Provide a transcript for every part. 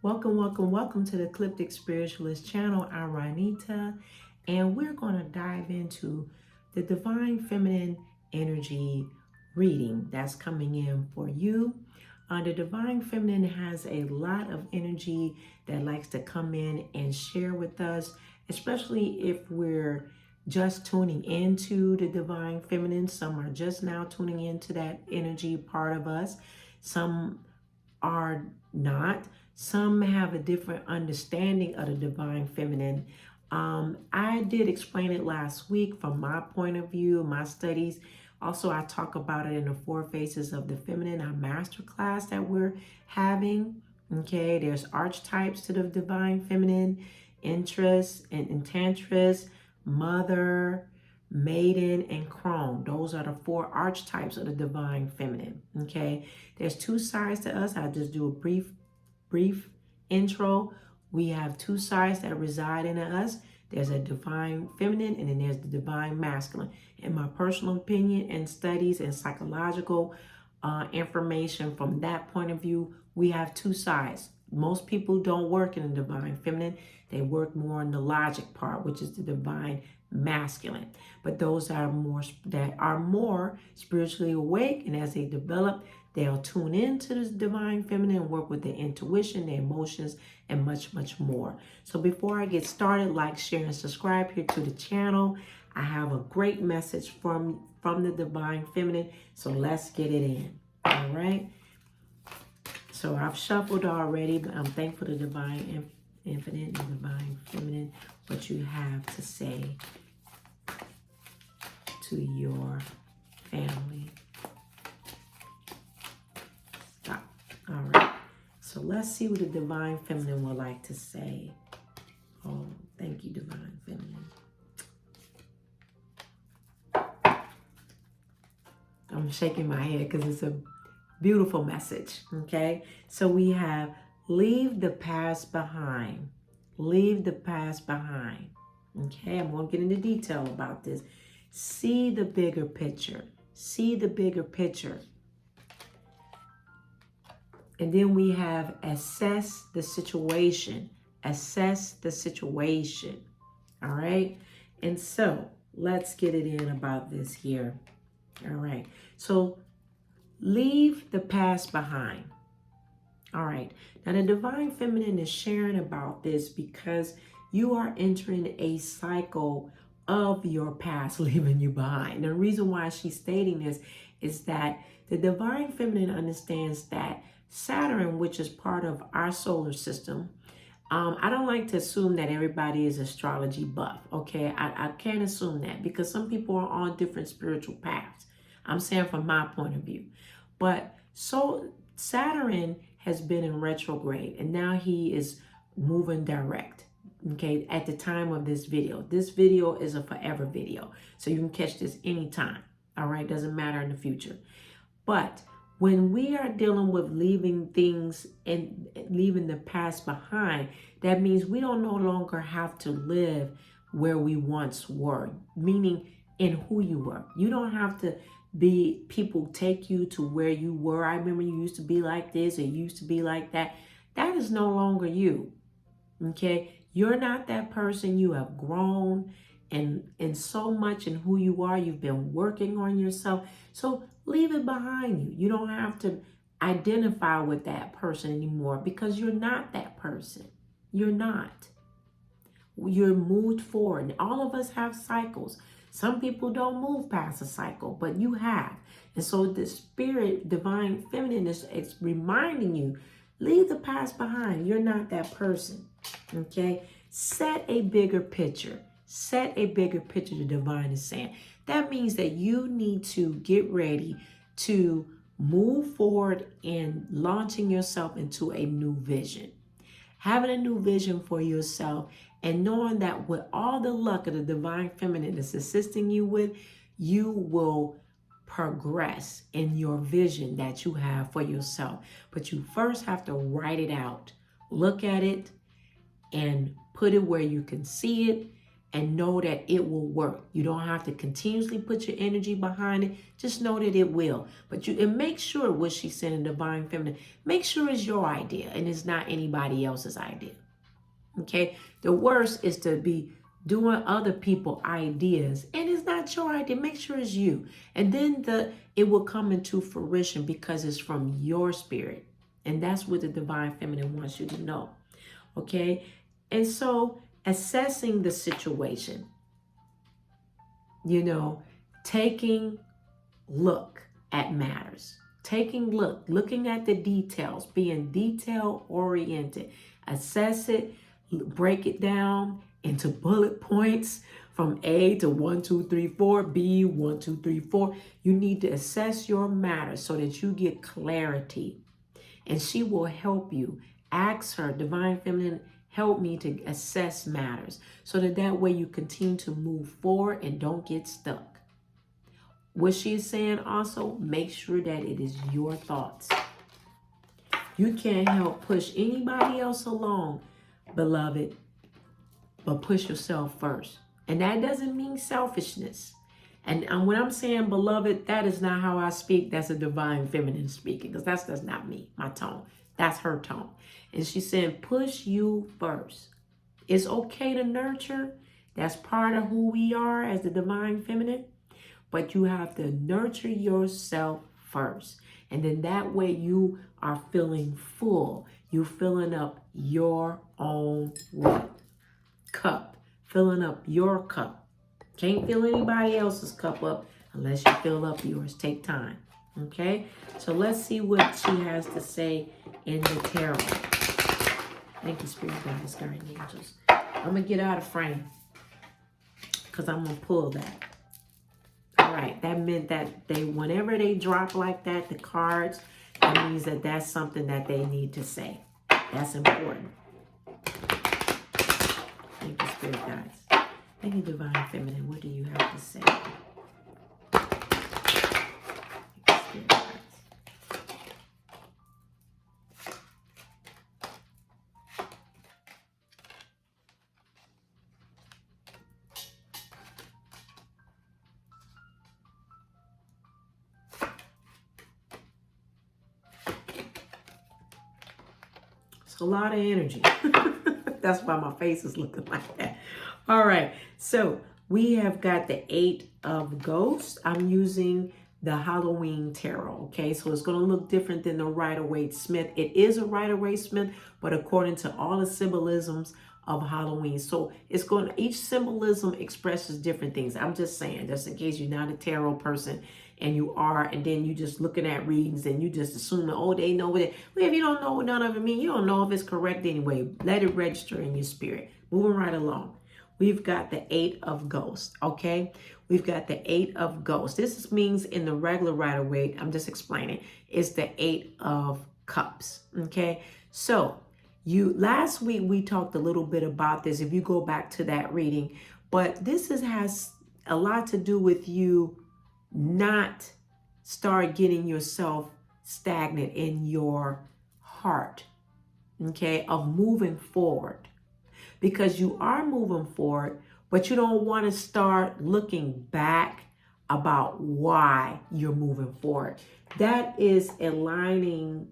Welcome, welcome, welcome to the Ecliptic Spiritualist channel. I'm Ranita, and we're going to dive into the Divine Feminine Energy reading that's coming in for you. The Divine Feminine has a lot of energy that likes to come in and share with us, especially if we're just tuning into the Divine Feminine. Some are just now tuning into that energy part of us. Some are not. Some have a different understanding of the Divine Feminine. I did explain it last week from my point of view, my studies. Also, I talk about it in the Four Faces of the Feminine, our masterclass that we're having. Okay, there's archetypes to the Divine Feminine: interest and enchantress, mother, maiden, and crone. Those are the four archetypes of the Divine Feminine. Okay, there's two sides to us. I'll just do a brief intro. We have two sides that reside in us. There's a Divine Feminine and then there's the Divine Masculine. In my personal opinion and studies and psychological information from that point of view, we have two sides. Most people don't work in the Divine Feminine. They work more in the logic part, which is the Divine Masculine. But those that are more spiritually awake, and as they develop, they'll tune into the Divine Feminine and work with their intuition, their emotions, and much, much more. So before I get started, like, share, and subscribe here to the channel. I have a great message from the Divine Feminine, so let's get it in. All right? So I've shuffled already, but I'm thankful to Divine Infinite and Divine Feminine, what you have to say to your family. Stop. All right. So let's see what the Divine Feminine would like to say. Oh, thank you, Divine Feminine. I'm shaking my head because it's a beautiful message. Okay. So we have leave the past behind. Leave the past behind. Okay. I'm going to get into detail about this. See the bigger picture. See the bigger picture. And then we have assess the situation. Assess the situation. All right. And so let's get it in about this here. All right. So leave the past behind. All right. Now the Divine Feminine is sharing about this because you are entering a cycle of your past leaving you behind. And the reason why she's stating this is that the Divine Feminine understands that Saturn, which is part of our solar system, I don't like to assume that everybody is astrology buff, okay? I can't assume that because some people are on different spiritual paths. I'm saying from my point of view. But so Saturn has been in retrograde and now he is moving direct. Okay, at the time of this video is a forever video, so you can catch this anytime. All right, doesn't matter in the future. But when we are dealing with leaving things and leaving the past behind, that means we don't no longer have to live where we once were, meaning in who you were. You don't have to be people take you to where you were. I remember you used to be like this or you used to be like that. That is no longer you. Okay, you're not that person. You have grown and so much in who you are. You've been working on yourself. So leave it behind you. You don't have to identify with that person anymore because you're not that person. You're not. You're moved forward. And all of us have cycles. Some people don't move past a cycle, but you have. And so the spirit, Divine Feminine, is reminding you, leave the past behind. You're not that person. Okay? Set a bigger picture. Set a bigger picture, the Divine is saying. That means that you need to get ready to move forward in launching yourself into a new vision. Having a new vision for yourself and knowing that with all the luck of the Divine Feminine is assisting you with, you will progress in your vision that you have for yourself. But you first have to write it out. Look at it and put it where you can see it and know that it will work. You don't have to continuously put your energy behind it. Just know that it will. But and make sure what she's saying in Divine Feminine, make sure it's your idea and it's not anybody else's idea. Okay? The worst is to be doing other people's ideas and it's not your idea. Make sure it's you. And then it will come into fruition because it's from your spirit. And that's what the Divine Feminine wants you to know. Okay? And so assessing the situation, taking look at matters, looking at the details, being detail oriented, assess it, break it down into bullet points from A to 1, 2, 3, 4, B, 1, 2, 3, 4. You need to assess your matters so that you get clarity. And she will help you. Ask her, Divine Feminine, help me to assess matters so that way you continue to move forward and don't get stuck. What she is saying also, make sure that it is your thoughts. You can't help push anybody else along, beloved, but push yourself first. And that doesn't mean selfishness. And when I'm saying beloved, that is not how I speak. That's a Divine Feminine speaking, because that's not me, my tone. That's her tone. And she's saying, push you first. It's okay to nurture. That's part of who we are as the Divine Feminine. But you have to nurture yourself first. And then that way you are feeling full. You're filling up your own cup. Filling up your cup. Can't fill anybody else's cup up unless you fill up yours. Take time. Okay? So let's see what she has to say in the tarot. Thank you, Spirit Guides, Guardian Angels. I'm going to get out of frame because I'm going to pull that. All right. That meant that whenever they drop like that, the cards, that means that that's something that they need to say. That's important. Thank you, Spirit Guides. Thank you, Divine Feminine. What do you have to say? A lot of energy. That's why my face is looking like that. All right. So we have got the 8 of Ghosts. I'm using the Halloween Tarot. Okay. So it's going to look different than the Rider-Waite-Smith. It is a Rider-Waite-Smith, but according to all the symbolisms of Halloween. So it's each symbolism expresses different things. I'm just saying, just in case you're not a tarot person and you are, and then you just looking at readings and you just assuming, oh, they know what it, well, if you don't know what none of it mean, you don't know if it's correct anyway. Let it register in your spirit. Moving right along. We've got the 8 of Ghosts, okay? We've got the 8 of Ghosts. This means in the regular Rider-Waite, I'm just explaining, it's the 8 of Cups, okay? So last week we talked a little bit about this, if you go back to that reading, but this has a lot to do with you not start getting yourself stagnant in your heart, okay, of moving forward. Because you are moving forward, but you don't want to start looking back about why you're moving forward. That is aligning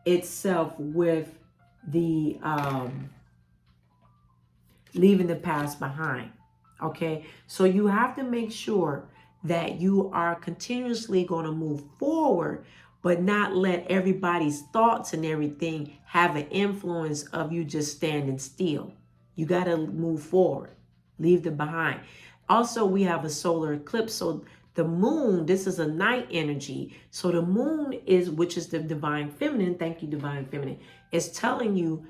itself with the leaving the past behind. Okay, so you have to make sure that you are continuously going to move forward, but not let everybody's thoughts and everything have an influence of you just standing still. You got to move forward, leave them behind. Also, we have a solar eclipse. So the moon, this is a night energy. So the moon which is the Divine Feminine, thank you, Divine Feminine, is telling you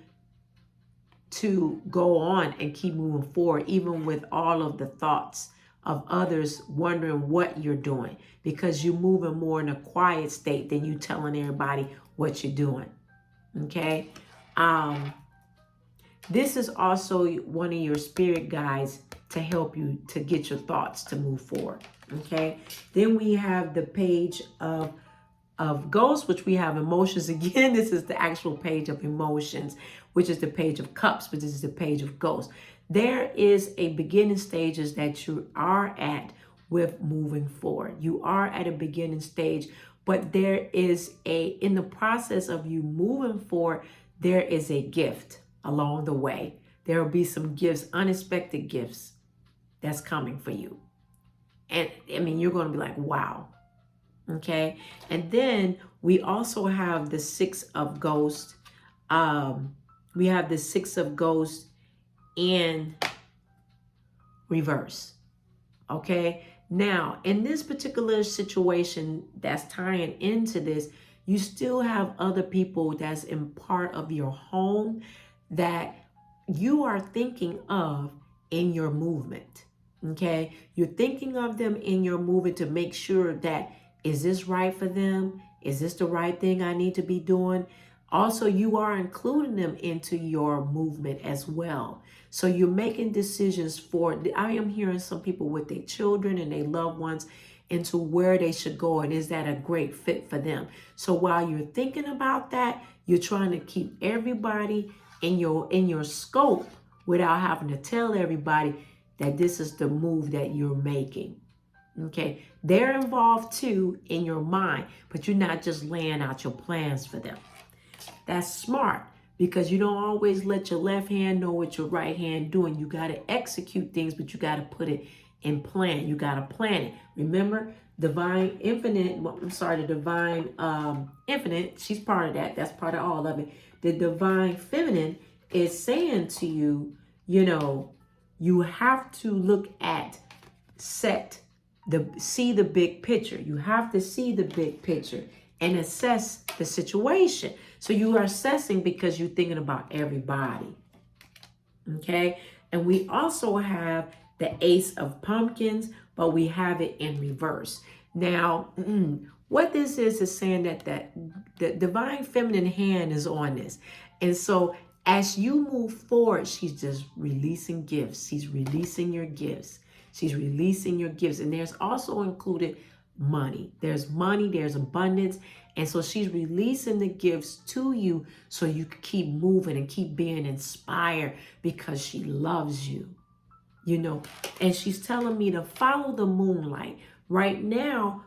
to go on and keep moving forward, even with all of the thoughts of others wondering what you're doing, because you're moving more in a quiet state than you telling everybody what you're doing. Okay. This is also one of your spirit guides to help you to get your thoughts to move forward. Okay. Then we have the page of Ghosts, which we have emotions again. This is the actual page of emotions, which is the page of Cups, but this is the page of Ghosts. There is a beginning stages that you are at with moving forward. You are at a beginning stage, but there is in the process of you moving forward, there is a gift along the way. There will be some gifts, unexpected gifts that's coming for you. And I mean, you're going to be like, wow. Okay. And then we also have the Six of Ghosts. We have the Six of Ghosts in reverse. Okay. Now, in this particular situation that's tying into this, you still have other people that's in part of your home that you are thinking of in your movement. Okay. You're thinking of them in your movement to make sure that, is this right for them? Is this the right thing I need to be doing? Also, you are including them into your movement as well. So you're making decisions I am hearing some people with their children and their loved ones into where they should go, and is that a great fit for them? So while you're thinking about that, you're trying to keep everybody in your scope without having to tell everybody that this is the move that you're making. Okay, they're involved too in your mind, but you're not just laying out your plans for them. That's smart, because you don't always let your left hand know what your right hand doing. You got to execute things, but you got to put it in plan. You got to plan it. Remember, the divine infinite, she's part of that. That's part of all of it. The divine feminine is saying to you, you have to look at, see the big picture. You have to see the big picture and assess the situation. So you are assessing because you're thinking about everybody. Okay. And we also have the Ace of Pumpkins, but we have it in reverse. Now, what this is saying that the divine feminine hand is on this. And so as you move forward, she's just releasing gifts. She's releasing your gifts. She's releasing your gifts. And there's also included money. There's money, there's abundance. And so she's releasing the gifts to you so you can keep moving and keep being inspired, because she loves you, And she's telling me to follow the moonlight. Right now,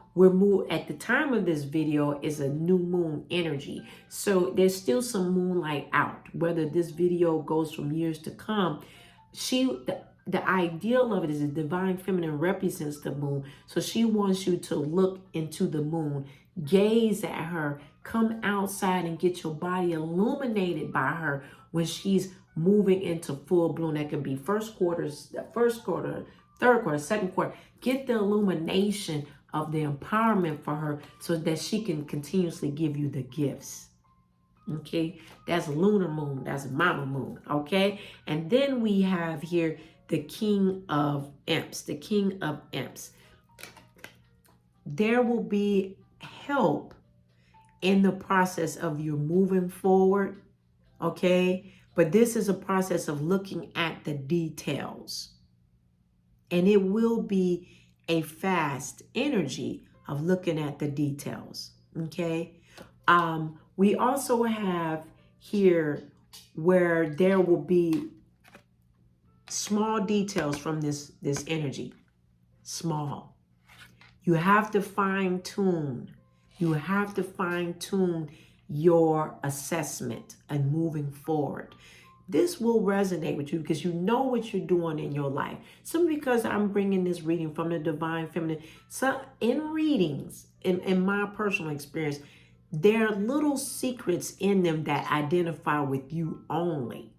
at the time of this video is a new moon energy. So there's still some moonlight out. Whether this video goes from years to come, the ideal of it is the divine feminine represents the moon. So she wants you to look into the moon, gaze at her, come outside and get your body illuminated by her when she's moving into full bloom. That can be first quarter, third quarter, second quarter. Get the illumination of the empowerment for her so that she can continuously give you the gifts. Okay, that's lunar moon, that's mama moon. Okay, and then we have here the King of Imps, the King of Imps. There will be help in the process of you moving forward, okay? But this is a process of looking at the details. And it will be a fast energy of looking at the details, okay? We also have here where there will be small details from this energy. Small. You have to fine tune. You have to fine tune your assessment and moving forward. This will resonate with you because you know what you're doing in your life. Simply because I'm bringing this reading from the divine feminine. So in readings, in my personal experience, there are little secrets in them that identify with you only.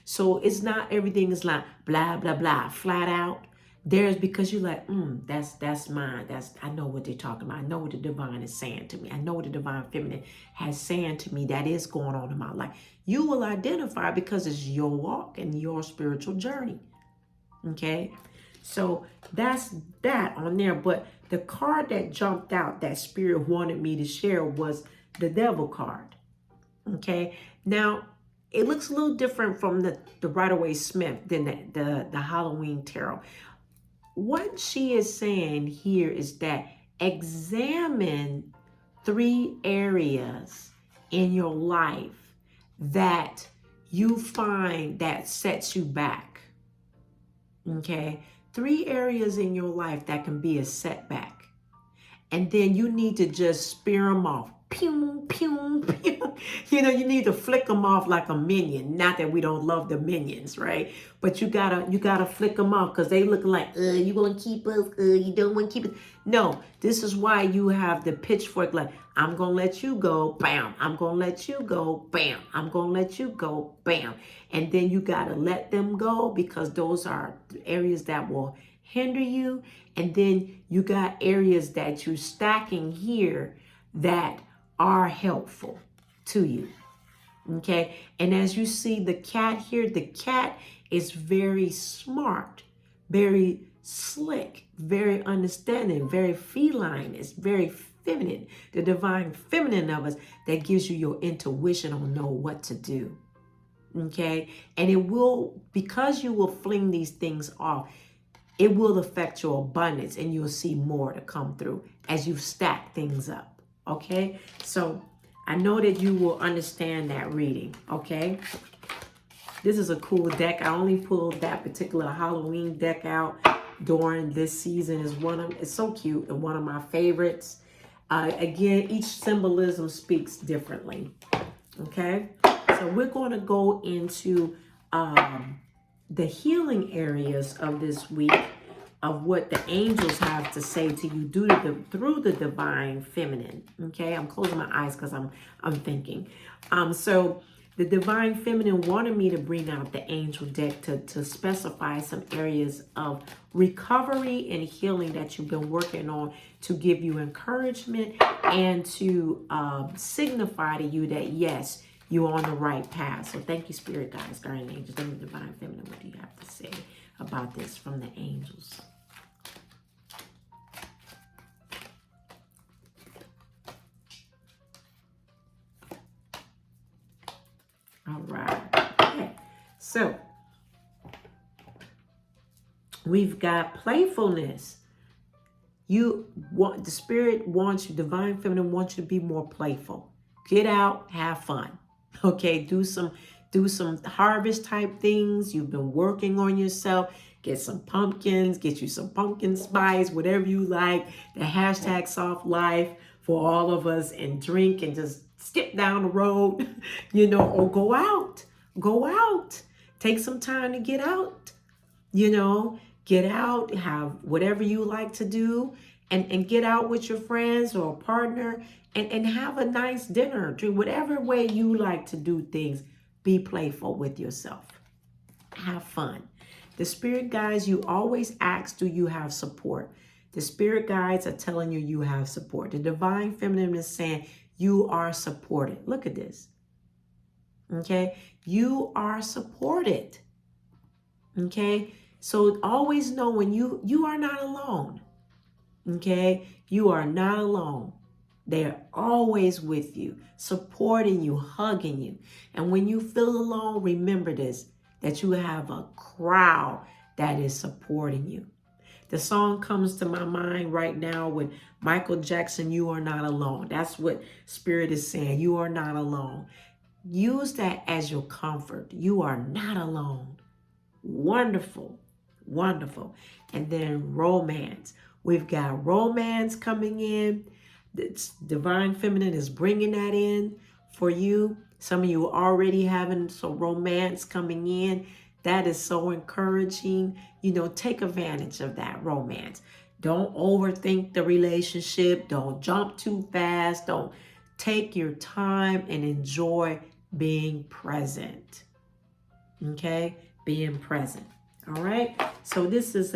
So it's not everything is like blah, blah, blah, flat out. There's because you're like, that's mine. I know what they're talking about. I know what the divine is saying to me. I know what the divine feminine has saying to me that is going on in my life. You will identify because it's your walk and your spiritual journey. Okay. So that's that on there. But the card that jumped out that Spirit wanted me to share was the Devil card. Okay. Now, it looks a little different from the Rider-Waite-Smith than the Halloween Tarot. What she is saying here is that examine 3 areas in your life that you find that sets you back. Okay? 3 areas in your life that can be a setback. And then you need to just spear them off. Pew, pew, pew. You need to flick them off like a minion. Not that we don't love the minions, right? But you gotta flick them off because they look like, you gonna keep us, you don't want to keep us. No, this is why you have the pitchfork, like, I'm gonna let you go, bam. I'm gonna let you go, bam. I'm gonna let you go, bam. And then you gotta let them go because those are areas that will hinder you. And then you got areas that you're stacking here that are helpful to you. Okay. And as you see the cat here, the cat is very smart, very slick, very understanding, very feline. It's very feminine, the divine feminine of us that gives you your intuition on know what to do. Okay. And it will, because you will fling these things off, it will affect your abundance and you'll see more to come through as you stack things up. Okay. So I know that you will understand that reading. Okay. This is a cool deck. I only pulled that particular Halloween deck out during this season. It's so cute and one of my favorites. Again, each symbolism speaks differently. Okay. So we're going to go into the healing areas of this week of what the angels have to say to you through the divine feminine. Okay, I'm closing my eyes because I'm thinking. So the divine feminine wanted me to bring out the angel deck to specify some areas of recovery and healing that you've been working on to give you encouragement and to signify to you that yes, you're on the right path. So thank you, Spirit Guides, Guardian Angels, and the Divine Feminine. What do you have to say about this from the angels? All right. Okay. So we've got playfulness. The Spirit wants you, Divine Feminine wants you to be more playful. Get out, have fun. Okay, do some harvest type things. You've been working on yourself. Get some pumpkins, get you some pumpkin spice, whatever you like. The hashtag soft life for all of us, and drink and just skip down the road, or go out. Go out. Take some time to get out. Get out, have whatever you like to do, and get out with your friends or a partner and have a nice dinner. Drink whatever way you like to do things. Be playful with yourself. Have fun. The spirit guides, you always ask, do you have support? The spirit guides are telling you you have support. The divine feminine is saying you are supported. Look at this. Okay? You are supported. Okay? So always know when you are not alone. Okay? You are not alone. They're always with you, supporting you, hugging you. And when you feel alone, remember this, that you have a crowd that is supporting you. The song comes to my mind right now with Michael Jackson, You Are Not Alone. That's what Spirit is saying. You are not alone. Use that as your comfort. You are not alone. Wonderful. Wonderful. And then romance. We've got romance coming in. The divine feminine is bringing that in for you. Some of you are already having some romance coming in. That is so encouraging. Take advantage of that romance. Don't overthink the relationship. Don't jump too fast. Don't take your time and enjoy being present. Okay? Being present. All right? So this is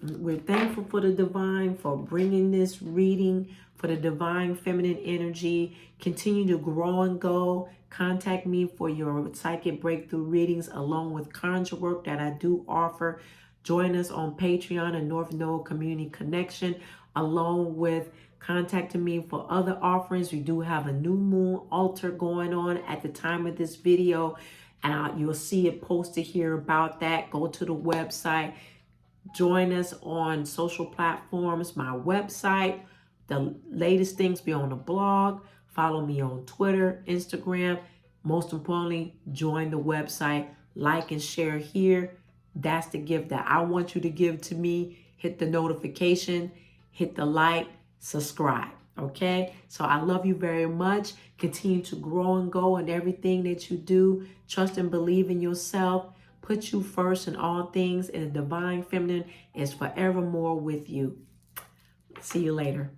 we're thankful for the divine for bringing this reading for the divine feminine energy. Continue to grow and go. Contact me for your psychic breakthrough readings along with conjure work that I do offer. Join us on Patreon and North Node Community Connection, along with contacting me for other offerings. We do have a new moon altar going on at the time of this video. You'll see it posted here about that. Go to the website. Join us on social platforms, my website. The latest things be on the blog. Follow me on Twitter, Instagram. Most importantly, join the website. Like and share here. That's the gift that I want you to give to me. Hit the notification, hit the like, subscribe. Okay? So I love you very much. Continue to grow and go in everything that you do. Trust and believe in yourself. Put you first in all things, and the divine feminine is forevermore with you. See you later.